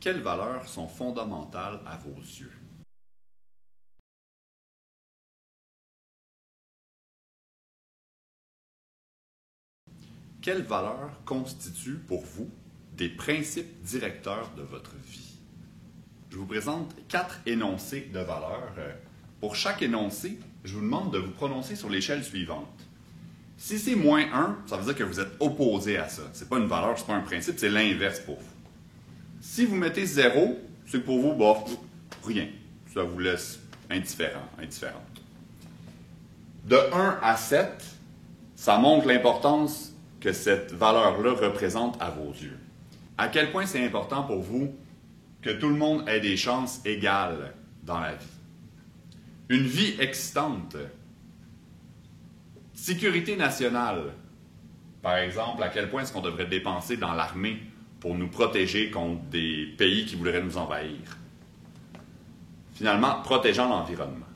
Quelles valeurs sont fondamentales à vos yeux? Quelles valeurs constituent pour vous des principes directeurs de votre vie? Je vous présente 4 énoncés de valeurs. Pour chaque énoncé, je vous demande de vous prononcer sur l'échelle suivante. Si c'est -1, ça veut dire que vous êtes opposé à ça. Ce n'est pas une valeur, ce n'est pas un principe, c'est l'inverse pour vous. Si vous mettez 0, c'est que pour vous, bof, rien. Ça vous laisse indifférent, indifférente. De 1 à 7, ça montre l'importance que cette valeur-là représente à vos yeux. À quel point c'est important pour vous que tout le monde ait des chances égales dans la vie. Une vie excitante. Sécurité nationale. Par exemple, à quel point est-ce qu'on devrait dépenser dans l'armée pour nous protéger contre des pays qui voudraient nous envahir. Finalement, protégeant l'environnement.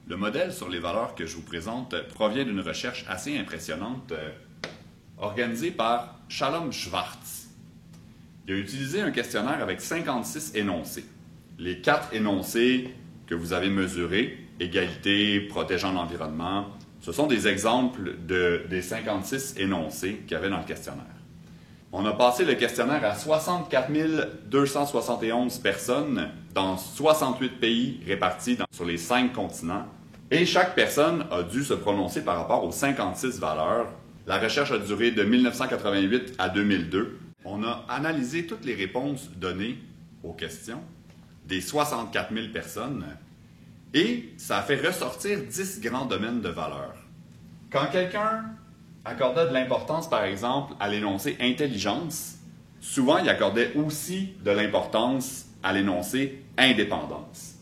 Le modèle sur les valeurs que je vous présente provient d'une recherche assez impressionnante organisée par Shalom Schwartz. Il a utilisé un questionnaire avec 56 énoncés. Les 4 énoncés que vous avez mesurés, égalité, protégeant l'environnement, ce sont des exemples des 56 énoncés qu'il y avait dans le questionnaire. On a passé le questionnaire à 64 271 personnes dans 68 pays répartis sur les 5 continents. Et chaque personne a dû se prononcer par rapport aux 56 valeurs. La recherche a duré de 1988 à 2002. On a analysé toutes les réponses données aux questions des 64 000 personnes et ça a fait ressortir 10 grands domaines de valeurs. Quand quelqu'un accordait de l'importance, par exemple, à l'énoncé intelligence, souvent il accordait aussi de l'importance à l'énoncé indépendance.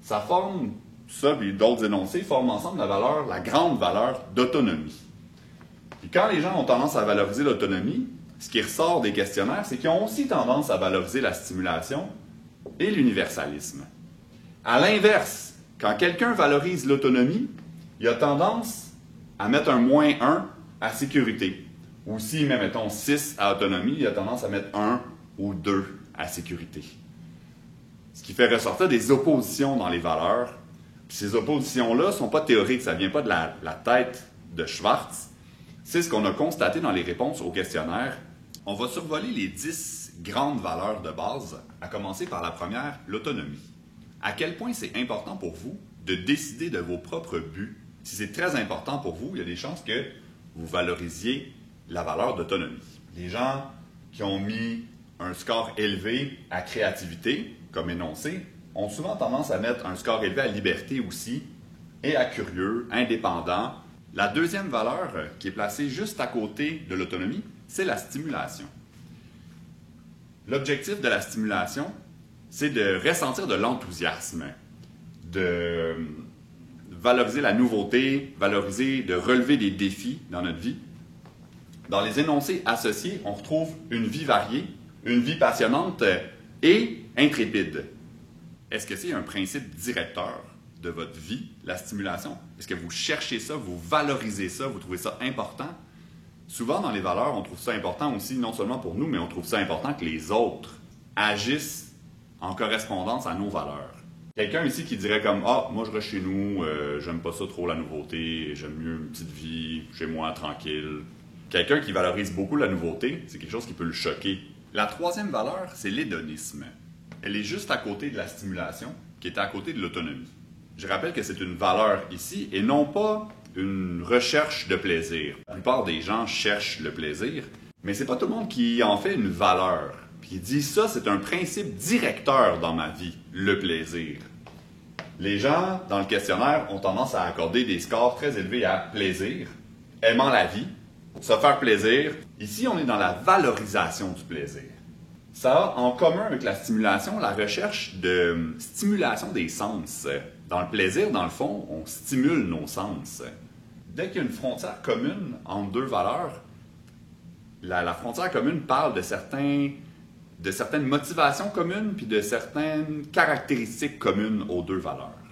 Ça forme, ça et d'autres énoncés forment ensemble la grande valeur d'autonomie. Puis quand les gens ont tendance à valoriser l'autonomie, ce qui ressort des questionnaires, c'est qu'ils ont aussi tendance à valoriser la stimulation et l'universalisme. À l'inverse, quand quelqu'un valorise l'autonomie, il a tendance à mettre un -1 à sécurité. Ou s'il met, mettons, 6 à autonomie, il a tendance à mettre 1 ou 2 à sécurité. Ce qui fait ressortir des oppositions dans les valeurs. Puis ces oppositions-là ne sont pas théoriques, ça ne vient pas de la tête de Schwartz. C'est ce qu'on a constaté dans les réponses au questionnaire. On va survoler les 10 grandes valeurs de base, à commencer par la première, l'autonomie. À quel point c'est important pour vous de décider de vos propres buts? Si c'est très important pour vous, il y a des chances que vous valorisiez la valeur d'autonomie. Les gens qui ont mis un score élevé à créativité, comme énoncé, ont souvent tendance à mettre un score élevé à liberté aussi, et à curieux, indépendant. La deuxième valeur qui est placée juste à côté de l'autonomie, c'est la stimulation. L'objectif de la stimulation, c'est de ressentir de l'enthousiasme, de valoriser la nouveauté, de relever des défis dans notre vie. Dans les énoncés associés, on retrouve une vie variée, une vie passionnante et intrépide. Est-ce que c'est un principe directeur de votre vie, la stimulation? Est-ce que vous cherchez ça, vous valorisez ça, vous trouvez ça important? Souvent, dans les valeurs, on trouve ça important aussi, non seulement pour nous, mais on trouve ça important que les autres agissent en correspondance à nos valeurs. Quelqu'un ici qui dirait comme « Ah, moi je reste chez nous, j'aime pas ça trop la nouveauté, j'aime mieux une petite vie, chez moi, tranquille. » Quelqu'un qui valorise beaucoup la nouveauté, c'est quelque chose qui peut le choquer. La troisième valeur, c'est l'hédonisme. Elle est juste à côté de la stimulation, qui est à côté de l'autonomie. Je rappelle que c'est une valeur ici et non pas une recherche de plaisir. La plupart des gens cherchent le plaisir, mais c'est pas tout le monde qui en fait une valeur. Puis il dit ça, c'est un principe directeur dans ma vie, le plaisir. Les gens, dans le questionnaire, ont tendance à accorder des scores très élevés à plaisir, aimant la vie, se faire plaisir. Ici, on est dans la valorisation du plaisir. Ça a en commun avec la stimulation, la recherche de stimulation des sens. Dans le plaisir, dans le fond, on stimule nos sens. Dès qu'il y a une frontière commune entre deux valeurs, la frontière commune parle de certaines motivations communes puis de certaines caractéristiques communes aux deux valeurs.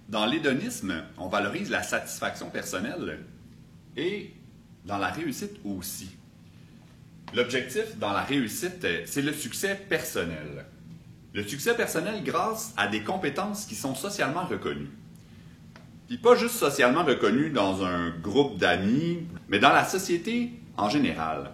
Dans l'hédonisme, on valorise la satisfaction personnelle et dans la réussite aussi. L'objectif dans la réussite, c'est le succès personnel. Le succès personnel grâce à des compétences qui sont socialement reconnues. Puis pas juste socialement reconnues dans un groupe d'amis, mais dans la société en général.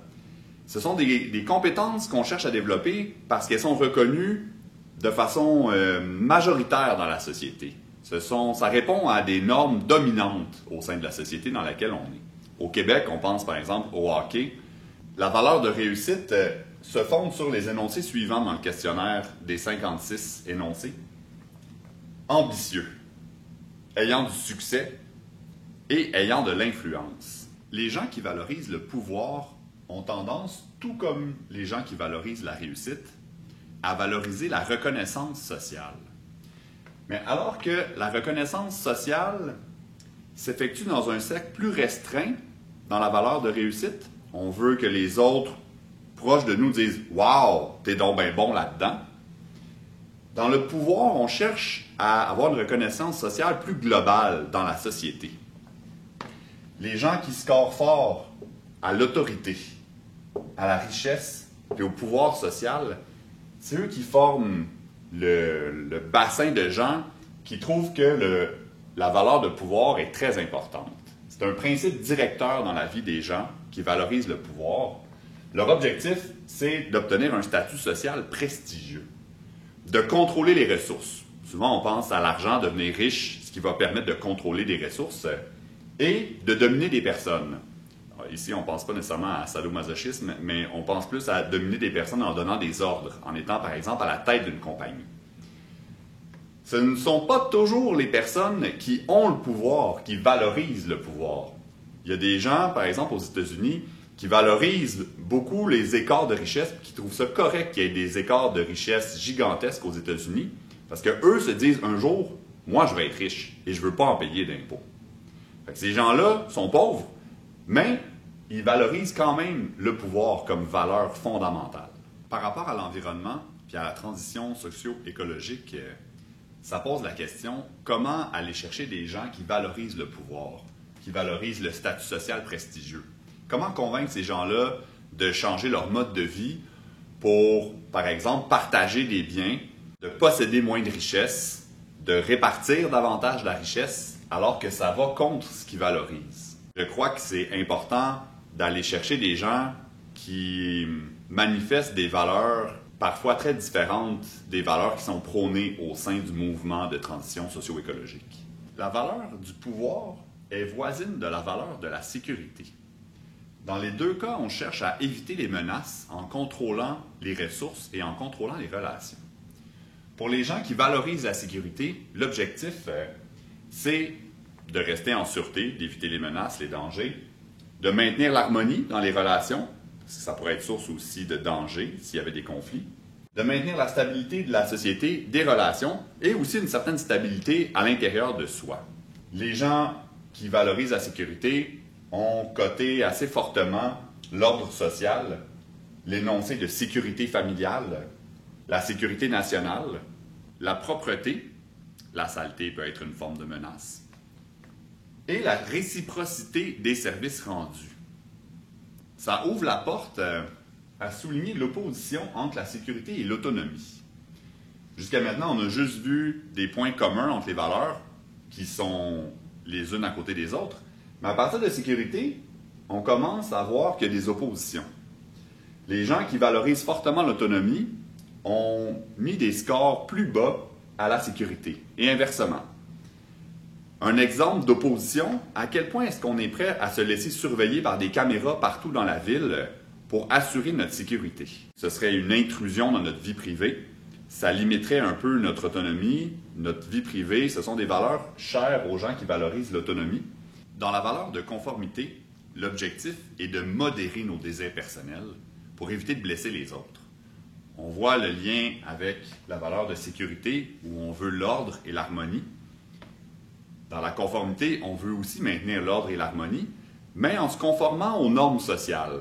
Ce sont des compétences qu'on cherche à développer parce qu'elles sont reconnues de façon majoritaire dans la société. Ça répond à des normes dominantes au sein de la société dans laquelle on est. Au Québec, on pense par exemple au hockey. La valeur de réussite se fonde sur les énoncés suivants dans le questionnaire des 56 énoncés. Ambitieux, ayant du succès et ayant de l'influence. Les gens qui valorisent le pouvoir ont tendance, tout comme les gens qui valorisent la réussite, à valoriser la reconnaissance sociale. Mais alors que la reconnaissance sociale s'effectue dans un cercle plus restreint dans la valeur de réussite, on veut que les autres proches de nous disent « Wow, t'es donc bien bon là-dedans ». Dans le pouvoir, on cherche à avoir une reconnaissance sociale plus globale dans la société. Les gens qui scorent fort à l'autorité, à la richesse et au pouvoir social, c'est eux qui forment le bassin de gens qui trouvent que la valeur de pouvoir est très importante. C'est un principe directeur dans la vie des gens qui valorisent le pouvoir. Leur objectif, c'est d'obtenir un statut social prestigieux, de contrôler les ressources. Souvent, on pense à l'argent, devenir riche, ce qui va permettre de contrôler les ressources, et de dominer des personnes. Alors, ici, on ne pense pas nécessairement à sadomasochisme, mais on pense plus à dominer des personnes en donnant des ordres, en étant par exemple à la tête d'une compagnie. Ce ne sont pas toujours les personnes qui ont le pouvoir, qui valorisent le pouvoir. Il y a des gens, par exemple aux États-Unis, qui valorisent beaucoup les écarts de richesse, qui trouvent ça correct qu'il y ait des écarts de richesse gigantesques aux États-Unis, parce qu'eux se disent un jour, moi je vais être riche et je ne veux pas en payer d'impôts. Ces gens-là sont pauvres, mais ils valorisent quand même le pouvoir comme valeur fondamentale. Par rapport à l'environnement puis à la transition socio-écologique, ça pose la question, comment aller chercher des gens qui valorisent le pouvoir, qui valorisent le statut social prestigieux? Comment convaincre ces gens-là de changer leur mode de vie pour, par exemple, partager des biens, de posséder moins de richesses, de répartir davantage la richesse, alors que ça va contre ce qu'ils valorisent? Je crois que c'est important d'aller chercher des gens qui manifestent des valeurs parfois très différentes des valeurs qui sont prônées au sein du mouvement de transition socio-écologique. La valeur du pouvoir est voisine de la valeur de la sécurité. Dans les deux cas, on cherche à éviter les menaces en contrôlant les ressources et en contrôlant les relations. Pour les gens qui valorisent la sécurité, l'objectif, c'est de rester en sûreté, d'éviter les menaces, les dangers, de maintenir l'harmonie dans les relations, parce que ça pourrait être source aussi de danger s'il y avait des conflits, de maintenir la stabilité de la société, des relations, et aussi une certaine stabilité à l'intérieur de soi. Les gens qui valorisent la sécurité ont coté assez fortement l'ordre social, l'énoncé de sécurité familiale, la sécurité nationale, la propreté, la saleté peut être une forme de menace, et la réciprocité des services rendus. Ça ouvre la porte à souligner l'opposition entre la sécurité et l'autonomie. Jusqu'à maintenant, on a juste vu des points communs entre les valeurs qui sont les unes à côté des autres. Mais à partir de sécurité, on commence à voir qu'il y a des oppositions. Les gens qui valorisent fortement l'autonomie ont mis des scores plus bas à la sécurité, et inversement. Un exemple d'opposition, à quel point est-ce qu'on est prêt à se laisser surveiller par des caméras partout dans la ville pour assurer notre sécurité? Ce serait une intrusion dans notre vie privée. Ça limiterait un peu notre autonomie, notre vie privée. Ce sont des valeurs chères aux gens qui valorisent l'autonomie. Dans la valeur de conformité, l'objectif est de modérer nos désirs personnels pour éviter de blesser les autres. On voit le lien avec la valeur de sécurité où on veut l'ordre et l'harmonie. Dans la conformité, on veut aussi maintenir l'ordre et l'harmonie, mais en se conformant aux normes sociales.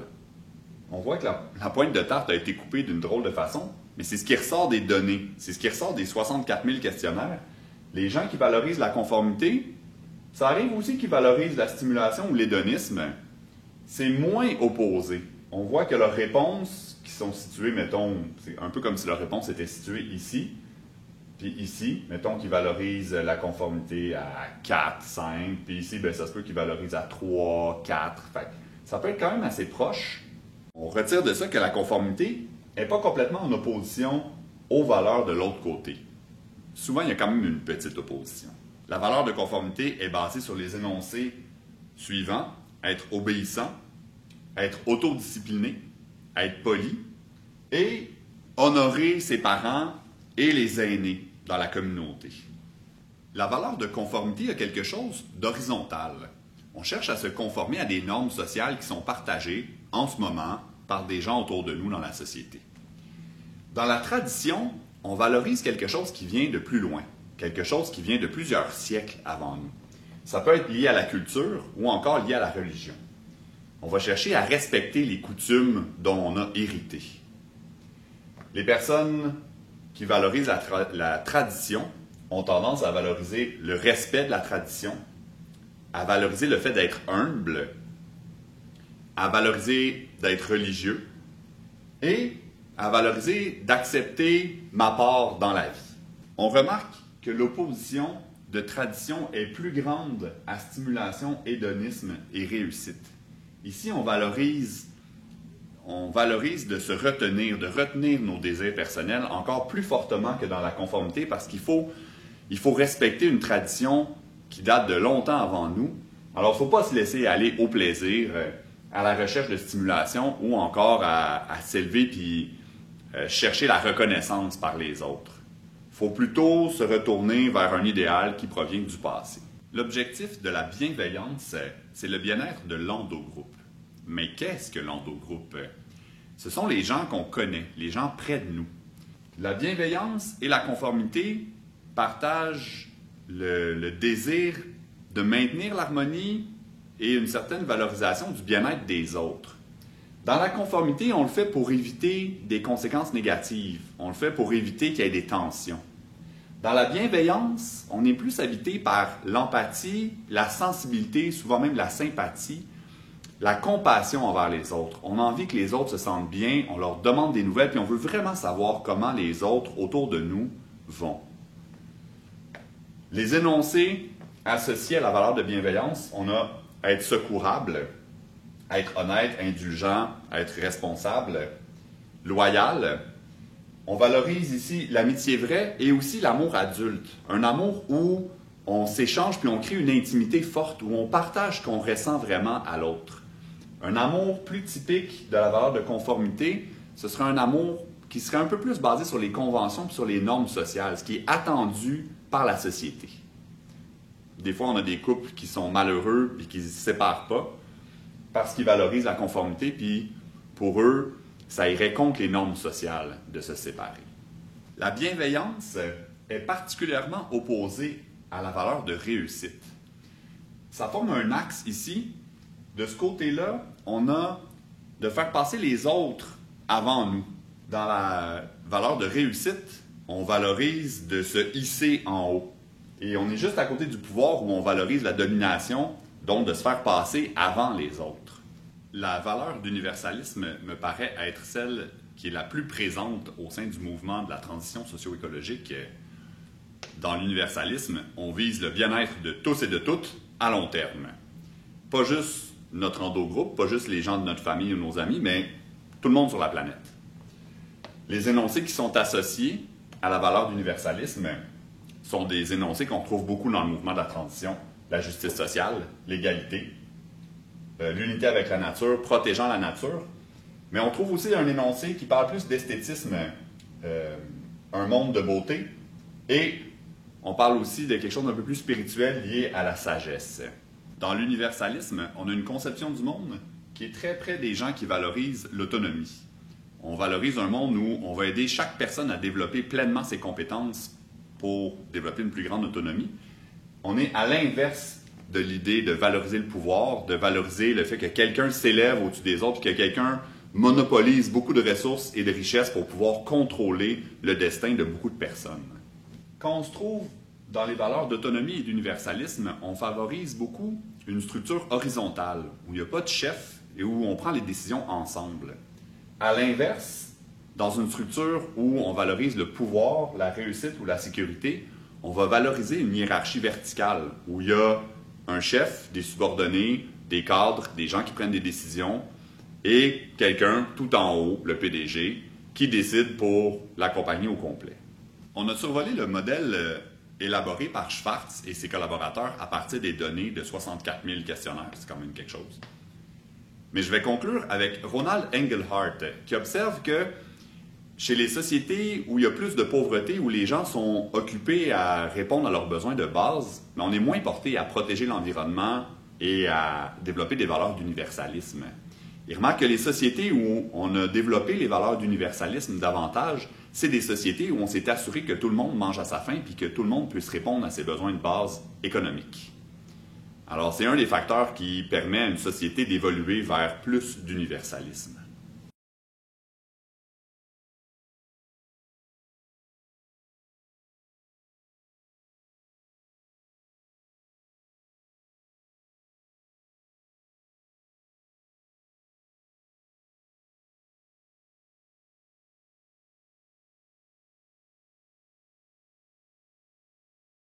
On voit que la pointe de tarte a été coupée d'une drôle de façon, mais c'est ce qui ressort des données, c'est ce qui ressort des 64 000 questionnaires. Les gens qui valorisent la conformité, ça arrive aussi qu'ils valorisent la stimulation ou l'hédonisme. C'est moins opposé. on voit que leurs réponses qui sont situées, mettons, c'est un peu comme si leur réponse était située ici, puis ici, mettons qu'ils valorisent la conformité à 4, 5, puis ici, ben, ça se peut qu'ils valorisent à 3, 4. Fait, ça peut être quand même assez proche. On retire de ça que la conformité n'est pas complètement en opposition aux valeurs de l'autre côté. Souvent, il y a quand même une petite opposition. La valeur de conformité est basée sur les énoncés suivants: être obéissant, être autodiscipliné, être poli et honorer ses parents et les aînés dans la communauté. La valeur de conformité a quelque chose d'horizontal. On cherche à se conformer à des normes sociales qui sont partagées en ce moment par des gens autour de nous dans la société. Dans la tradition, on valorise quelque chose qui vient de plus loin, quelque chose qui vient de plusieurs siècles avant nous. Ça peut être lié à la culture ou encore lié à la religion. On va chercher à respecter les coutumes dont on a hérité. Les personnes qui valorisent la tradition ont tendance à valoriser le respect de la tradition, à valoriser le fait d'être humble, à valoriser d'être religieux et à valoriser d'accepter ma part dans la vie. On remarque que l'opposition de tradition est plus grande à stimulation, hédonisme et réussite. Ici, on valorise de se retenir, de retenir nos désirs personnels encore plus fortement que dans la conformité parce qu'il faut respecter une tradition qui date de longtemps avant nous. Alors, il ne faut pas se laisser aller au plaisir, à la recherche de stimulation ou encore à s'élever puis chercher la reconnaissance par les autres. Il faut plutôt se retourner vers un idéal qui provient du passé. L'objectif de la bienveillance, c'est le bien-être de l'endogroupe. Mais qu'est-ce que l'endogroupe? Ce sont les gens qu'on connaît, les gens près de nous. La bienveillance et la conformité partagent le désir de maintenir l'harmonie et une certaine valorisation du bien-être des autres. Dans la conformité, on le fait pour éviter des conséquences négatives. On le fait pour éviter qu'il y ait des tensions. Dans la bienveillance, on est plus habité par l'empathie, la sensibilité, souvent même la sympathie, la compassion envers les autres. On a envie que les autres se sentent bien, on leur demande des nouvelles, puis on veut vraiment savoir comment les autres autour de nous vont. Les énoncés associés à la valeur de bienveillance, on a être secourable, être honnête, indulgent, être responsable, loyal. On valorise ici l'amitié vraie et aussi l'amour adulte. Un amour où on s'échange puis on crée une intimité forte, où on partage ce qu'on ressent vraiment à l'autre. Un amour plus typique de la valeur de conformité, ce serait un amour qui serait un peu plus basé sur les conventions et sur les normes sociales, ce qui est attendu par la société. Des fois, on a des couples qui sont malheureux et qui ne se séparent pas parce qu'ils valorisent la conformité, puis pour eux, ça irait contre les normes sociales de se séparer. La bienveillance est particulièrement opposée à la valeur de réussite. Ça forme un axe ici. De ce côté-là, on a de faire passer les autres avant nous. Dans la valeur de réussite, on valorise de se hisser en haut. Et on est juste à côté du pouvoir où on valorise la domination, donc de se faire passer avant les autres. La valeur d'universalisme me paraît être celle qui est la plus présente au sein du mouvement de la transition socio-écologique. Dans l'universalisme, on vise le bien-être de tous et de toutes à long terme. Pas juste notre endogroupe, pas juste les gens de notre famille ou nos amis, mais tout le monde sur la planète. Les énoncés qui sont associés à la valeur d'universalisme sont des énoncés qu'on trouve beaucoup dans le mouvement de la transition: la justice sociale, l'égalité, l'unité avec la nature, protégeant la nature. Mais on trouve aussi un énoncé qui parle plus d'esthétisme, un monde de beauté, et on parle aussi de quelque chose d'un peu plus spirituel lié à la sagesse. Dans l'universalisme, on a une conception du monde qui est très près des gens qui valorisent l'autonomie. On valorise un monde où on va aider chaque personne à développer pleinement ses compétences pour développer une plus grande autonomie. On est à l'inverse de l'idée de valoriser le pouvoir, de valoriser le fait que quelqu'un s'élève au-dessus des autres, que quelqu'un monopolise beaucoup de ressources et de richesses pour pouvoir contrôler le destin de beaucoup de personnes. Quand on se trouve dans les valeurs d'autonomie et d'universalisme, on favorise beaucoup une structure horizontale, où il n'y a pas de chef et où on prend les décisions ensemble. À l'inverse, dans une structure où on valorise le pouvoir, la réussite ou la sécurité, on va valoriser une hiérarchie verticale où il y a un chef, des subordonnés, des cadres, des gens qui prennent des décisions et quelqu'un tout en haut, le PDG, qui décide pour la compagnie au complet. On a survolé le modèle élaboré par Schwartz et ses collaborateurs à partir des données de 64 000 questionnaires. C'est quand même quelque chose. Mais je vais conclure avec Ronald Engelhardt, qui observe que chez les sociétés où il y a plus de pauvreté, où les gens sont occupés à répondre à leurs besoins de base, mais on est moins porté à protéger l'environnement et à développer des valeurs d'universalisme. Il remarque que les sociétés où on a développé les valeurs d'universalisme davantage, c'est des sociétés où on s'est assuré que tout le monde mange à sa faim et que tout le monde puisse répondre à ses besoins de base économiques. Alors, c'est un des facteurs qui permet à une société d'évoluer vers plus d'universalisme.